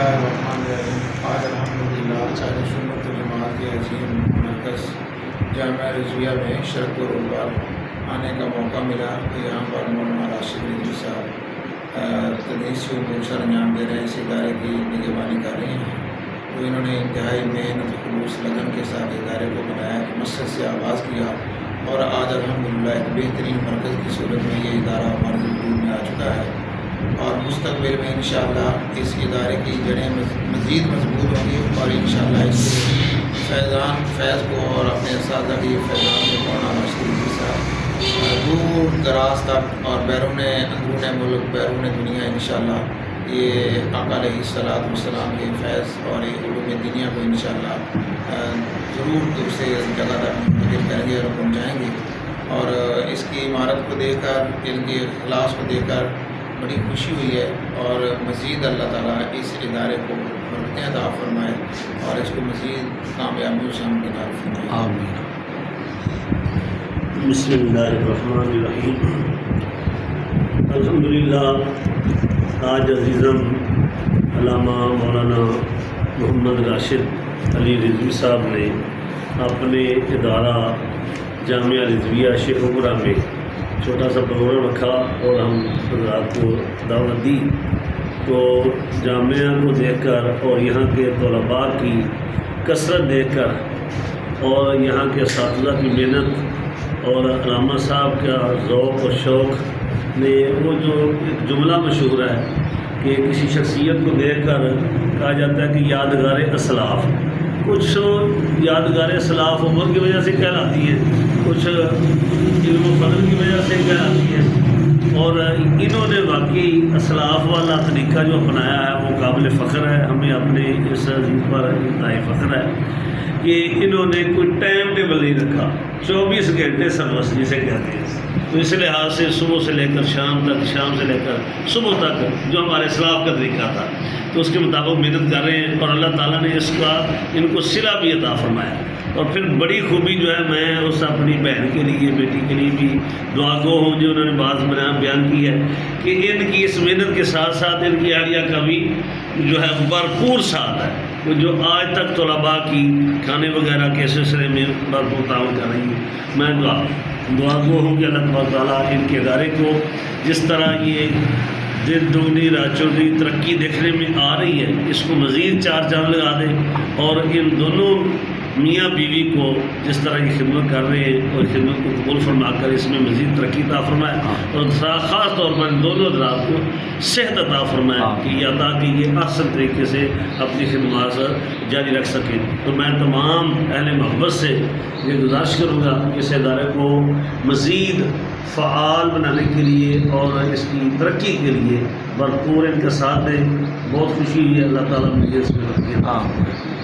बिस्मिल्लाहिर्रहमानिर्रहीम। आज अल्हम्दुलिल्लाह 40 सुन्नत जमात के अजीम मरकज़ जामिया रिज़विया में शरक़ रोड पर आने का मौका मिला। यहाँ पर मौलाना राशिद रिज़वी साहब तदरीस से उमूर सर अंजाम दे रहे हैं, इस इदारे की निगरानी कर रहे हैं। तो इन्होंने इंतहाई मेहनत खुलूस लगन के साथ इदारे को बनाया, मस्जिद से आगाज़ किया और आज अल्हम्दुलिल्लाह एक बेहतरीन मरकज़ की सूरत में ये इदारा हमारे वजूद में आ चुका है और मुस्तक़बिल में इंशाअल्लाह इस इदारे की जड़ें मज़ीद मजबूत होंगी और इंशाअल्लाह इस फैज़ को और अपने असातिज़ा की फैज़ान को मौलाना राशिद रिज़वी साहब दूर दराज तक और अंदरून मुल्क बैरून दुनिया इंशाअल्लाह ये आका अलैहिस्सलातु वस्सलाम के फैज़ और उलूम दुनिया को इंशाअल्लाह ज़रूर दूसरे जगह तक मुंतकिल करेंगे और पहुँचाएँगे। और इसकी इमारत को देखकर, इनके इखलास को देखकर बड़ी खुशी हुई है और मज़ीद अल्लाह ताला इस इदारे को बरकतें अता फरमाए और इसको मज़ीद कामयाबियों से हमकिनार फरमाए। आमीन। बिस्मिल्लाहिर्रहमानिर्रहीम। अल्हम्दुलिल्लाह आज अज़ीज़म अल्लामा मौलाना मोहम्मद राशिद अली रिज़वी साहब ने अपने इदारा जामिया रिज़विया शेखपुरा में छोटा सा प्रोग्राम रखा और हम हज़रात को दावत दी। तो जामिया को देखकर और यहाँ के तलबा की कसरत देखकर और यहाँ के असातिज़ा की मेहनत और अल्लामा साहब का ज़ौक़ और शौक़ ने वो जो एक जुमला मशहूर है कि किसी शख्सियत को देखकर कहा जाता है कि यादगार असलाफ़, कुछ यादगार असलाफ़ उम्र की वजह से कहलाती है, कुछ इल्म फज़ल की वजह से कहलाती है और इन्होंने वाकई असलाफ़ वाला तरीक़ा जो अपनाया है वो काबिल फ़ख्र है। हमें अपने इस अज़ीज़ पर इंतहाई फ़ख्र है कि इन्होंने कोई टाइम टेबल नहीं रखा, 24 घंटे सर्विस जिसे कहते हैं। तो इस लिहाज से सुबह से लेकर शाम तक, शाम से लेकर सुबह तक जो हमारे इस्लाफ का तरीका था तो उसके मुताबिक मेहनत कर रहे हैं और अल्लाह ताला ने इसका इनको सिला भी अता फरमाया। और फिर बड़ी खूबी जो है मैं उस अपनी बहन के लिए, बेटी के लिए भी दुआ गो हूँ जो उन्होंने बात बयान की है कि इनकी इस मेहनत के साथ साथ इनकी आलिया का भी जो है भरपूर साथ है, वो जो आज तक तलबा की खाने वगैरह के सिलसिले में भरपूर ताउन कर रही है। मैं दुआ गो हूँ कि अल्लाह ताला इनके इदारे को जिस तरह ये दिन दुगनी रात चौगनी तरक्की देखने में आ रही है, इसको मज़ीद चार चांद लगा दें और इन दोनों मियाँ बीवी को जिस तरह की खिदमत कर रहे हैं और खिदमत को कबूल फरमा कर इसमें मज़ीद तरक्की अता फरमाए और ख़ास तौर पर दोनों हज़रात को सेहत अता फरमाए कि ये ताकि ये अहसन तरीके से अपनी खिदमत जारी रख सकें। तो मैं तमाम अहले मोहब्बत से ये गुजारिश करूँगा कि इस इदारे को मज़ीद फ़आल बनाने के लिए और इसकी तरक्की के लिए भरपूर इनका साथ दें। बहुत खुशी हुई है, अल्लाह ताला मुझे इसमें तरक्की